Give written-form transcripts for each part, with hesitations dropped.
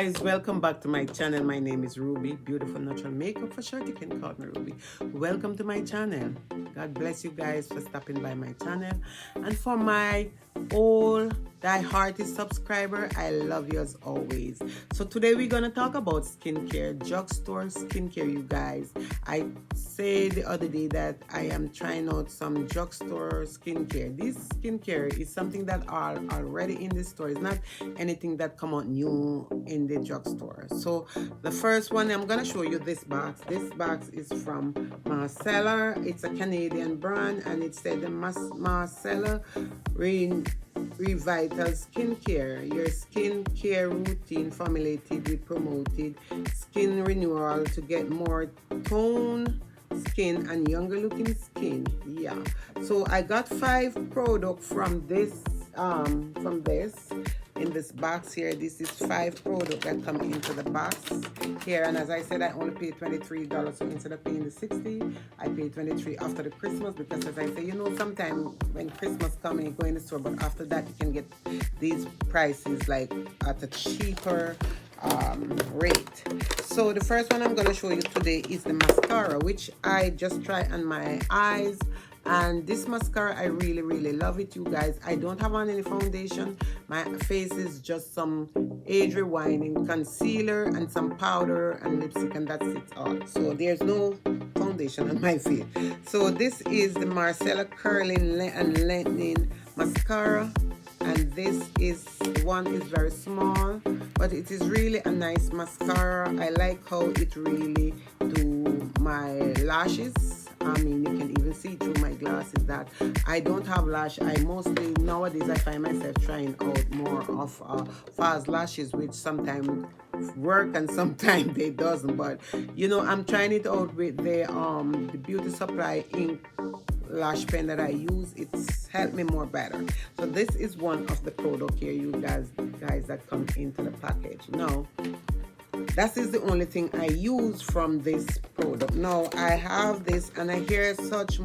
guys, welcome back to my channel. My name is Ruby, beautiful natural makeup for short. You can call me Ruby. Welcome to my channel. God bless you guys for stopping by my channel. And for my all die-hearted subscriber, I love you as always. So today we're gonna talk about skincare, drugstore skincare, you guys. I said the other day that I am trying out some drugstore skincare. This skincare is something that are already in the store. It's not anything that come out new in the drugstore. So the first one, I'm gonna show you this box. This box is from Marcella. It's a Canadian brand, and it said the Marcella Revital Skincare, your skincare routine formulated with promoted skin renewal to get more tone skin and younger looking skin. Yeah, so I got 5 products from this in this box here. This is 5 products that come into the box here, and as I said, I only paid $23. So instead of paying the $60, I paid $23 after the Christmas, because as I say, you know, sometimes when Christmas comes, you go in the store, but after that you can get these prices like at a cheaper rate. So the first one I'm going to show you today is the mascara, which I just tried on my eyes. And this mascara, I really love it, you guys. I don't have on any foundation. My face is just some age rewinding concealer and some powder and lipstick, and that's it all. So there's no foundation on my face. So this is the Marcella Curling and Lengthening Mascara, and this one is very small, but it is really a nice mascara. I like how it really do my lashes. I mean, you can even see through my glasses that I don't have lash. I mostly, nowadays, I find myself trying out more of false lashes, which sometimes work and sometimes they doesn't. But, you know, I'm trying it out with the Beauty Supply ink lash pen that I use. It's helped me more better. So this is one of the product here, you guys that come into the package. Now, that is the only thing I use from this product. Now I have this, and I hear such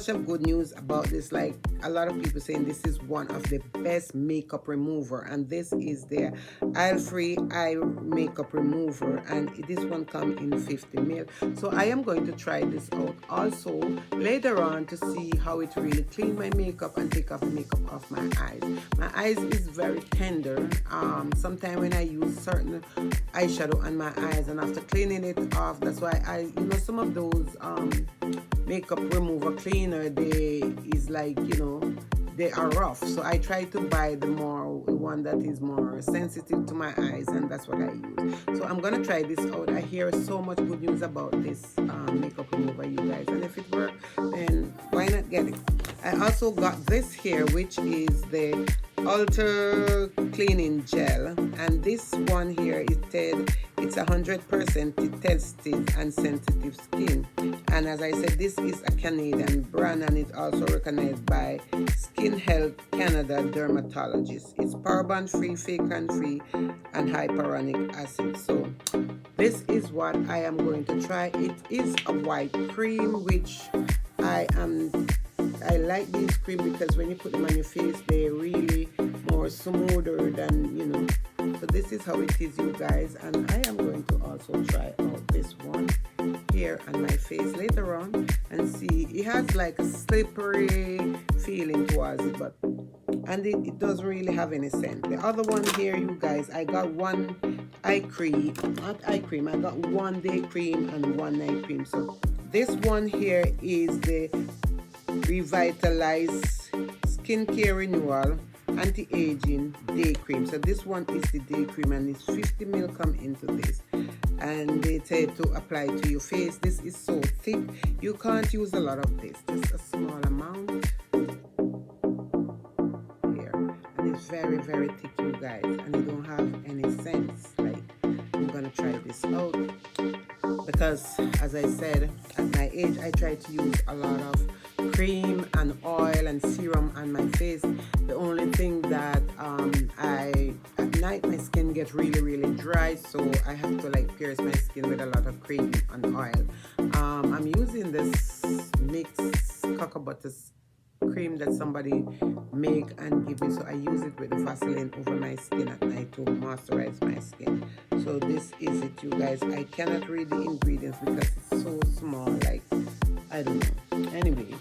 a good news about this. Like a lot of people saying this is one of the best makeup remover, and this is the oil-free eye makeup remover, and this one comes in 50 ml. So I am going to try this out also later on to see how it really clean my makeup and take off the makeup off my eyes. My eyes is very tender. Sometimes when I use certain eyeshadow on my eyes, and after cleaning it off, that's why you know, some of those makeup remover cleaner, they is like, you know, they are rough. So I try to buy the one that is more sensitive to my eyes, and that's what I use. So I'm gonna try this out. I hear so much good news about this makeup remover, you guys, and if it works, then why not get it? I also got this here, which is the Ultra Cleaning Gel, and this one here is it's 100% tested and sensitive skin, and as I said, this is a Canadian brand, and it's also recognized by Skin Health Canada dermatologists. It's paraben free, fecund free, and hyaluronic acid. So this is what I am going to try. It is a white cream, which I like these cream because when you put them on your face, they're really more smoother than, you know. So this is how it is, you guys, and I am going to also try out this one here on my face later on and see. It has like a slippery feeling towards it, but it doesn't really have any scent. The other one here, you guys, I got one eye cream, not eye cream, I got one day cream and one night cream. So this one here is the Revitalize Skincare Renewal Anti-Aging Day Cream. So this one is the day cream, and it's 50 ml come into this, and they say to apply to your face. This is so thick, you can't use a lot of this, just a small amount here, and it's very thick, you guys, and it don't have any scents. Like, I'm gonna try this out because, as I said, at my age, I try to use a lot of cream and oil and serum on my face. The only thing that at night my skin gets really dry, so I have to like pierce my skin with a lot of cream and oil. I'm using this mixed cocoa butter cream that somebody make and give me, so I use it with the Vaseline over my skin at night to moisturize my skin. So this is it, you guys. I cannot read the ingredients because it's so small, like I don't know. Anyway,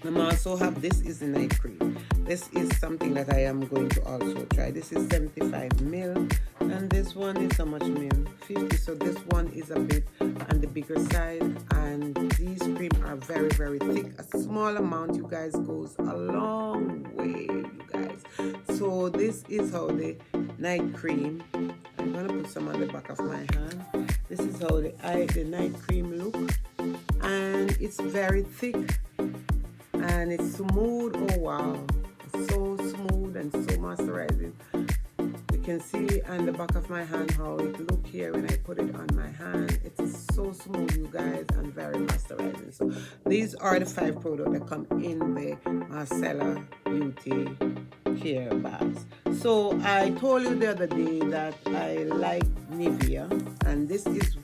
I also have, this is the night cream. This is something that I am going to also try. This is 75 mil, and this one is how much mil? 50. So this one is a bit on the bigger side, and these cream are very, very thick. A small amount, you guys, goes a long way, you guys. So this is how the night cream, I'm gonna put some on the back of my hand. This is how the night cream look, and it's very thick and it's smooth. Oh wow, it's so smooth and so moisturizing. You can see on the back of my hand how it look here when I put it on my hand. It is so smooth, you guys, and very moisturizing. So these are the 5 products that come in the Marcella Beauty Care bags. So I told you the other day that I like Nivea, and this is,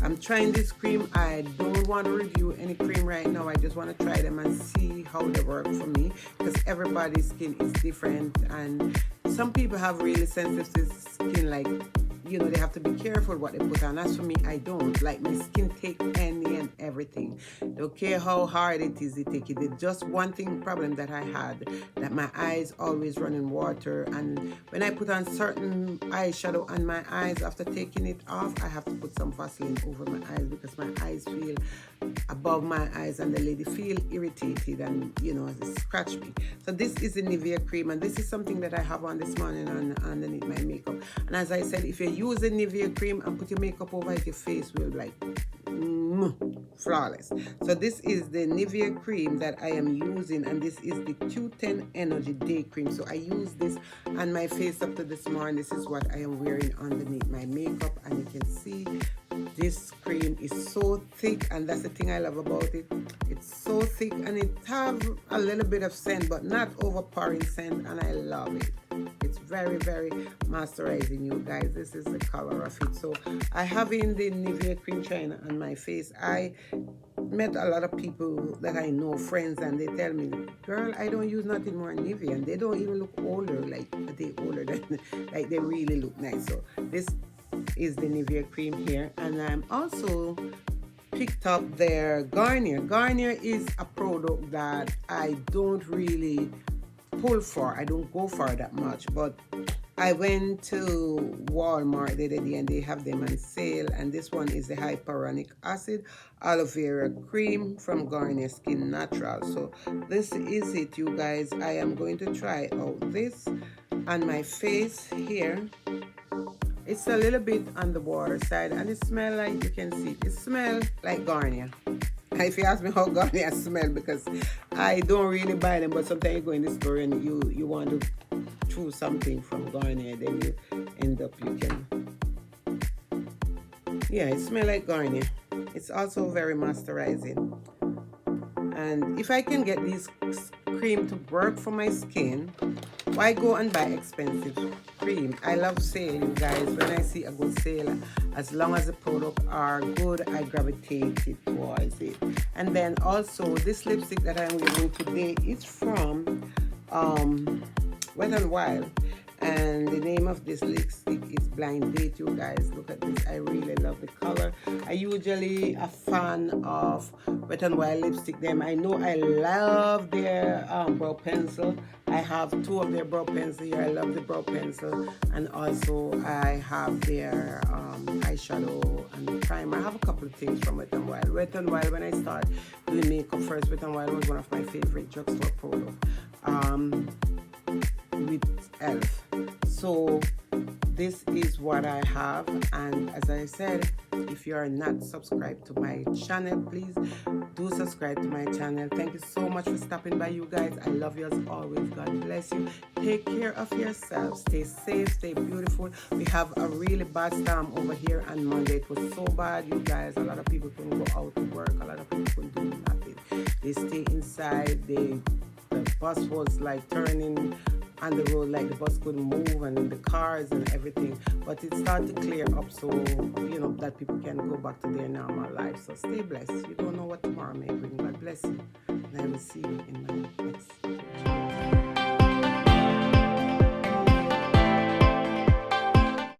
I'm trying this cream. I don't want to review any cream right now. I just want to try them and see how they work for me, because everybody's skin is different, and some people have really sensitive skin, like, you know, they have to be careful what they put on. As for me, I don't. Like, my skin take any and everything. Don't care how hard it is, it take it. It's just one thing problem that I had, that my eyes always running water, and when I put on certain eyeshadow on my eyes, after taking it off, I have to put some Vaseline over my eyes, because my eyes feel above my eyes, and the lady feel irritated, and you know, it scratch me. So this is the Nivea cream, and this is something that I have on this morning underneath my makeup. And as I said, if you use the Nivea cream and put your makeup over it, your face will like flawless. So this is the Nivea cream that I am using, and this is the Q10 Energy Day Cream. So I use this on my face up to this morning. This is what I am wearing underneath my makeup, and you can see this cream is so thick, and that's the thing I love about it. It's so thick, and it have a little bit of scent, but not overpowering scent, and I love it. It's very, very moisturizing, you guys. This is the color of it. So I have in the Nivea cream trying on my face. I met a lot of people that I know, friends, and they tell me, girl, I don't use nothing more Nivea, and they don't even look older, like they older than, like they really look nice. So this is the Nivea cream here, and I'm also picked up their Garnier. Garnier is a product that I don't really pull for. I don't go for that much, but I went to Walmart the other day and they have them on sale, and this one is the hyaluronic acid aloe vera cream from Garnier Skin Natural. So this is it, you guys. I am going to try out this on my face here. It's a little bit on the water side, and it smells like, you can see, it smells like Garnier. If you ask me how Garnier smell, because I don't really buy them, but sometimes you go in the store and you want to choose something from Garnier, then you end up, you can, yeah, it smells like Garnier. It's also very moisturizing, and if I can get this cream to work for my skin, why go and buy expensive cream? I love sale, you guys. When I see a good sale, as long as the products are good, I gravitate it towards it. And then also this lipstick that I'm wearing today is from Wet n Wild, and the name of this lipstick is Blind Date. You guys, look at this. I really love the color. I usually a fan of Wet n Wild lipstick. Them, I know I love their brow pencil. I have 2 of their brow pencils here. I love the brow pencil, and also I have their eyeshadow and primer. I have a couple of things from Wet n Wild. Wet n Wild, when I started doing makeup first, Wet n Wild was one of my favorite drugstore products with e.l.f. So this is what I have, and as I said, if you are not subscribed to my channel, please do subscribe to my channel. Thank you so much for stopping by, you guys. I love you as always. God bless you. Take care of yourselves. Stay safe, stay beautiful. We have a really bad storm over here on Monday. It was so bad, you guys. A lot of people couldn't go out to work. A lot of people couldn't do nothing. They stay inside. The bus was like turning on the road, like the bus couldn't move, and the cars and everything, but it started to clear up, so you know that people can go back to their normal life. So stay blessed. You don't know what tomorrow may bring. God bless you. And I will see you in my next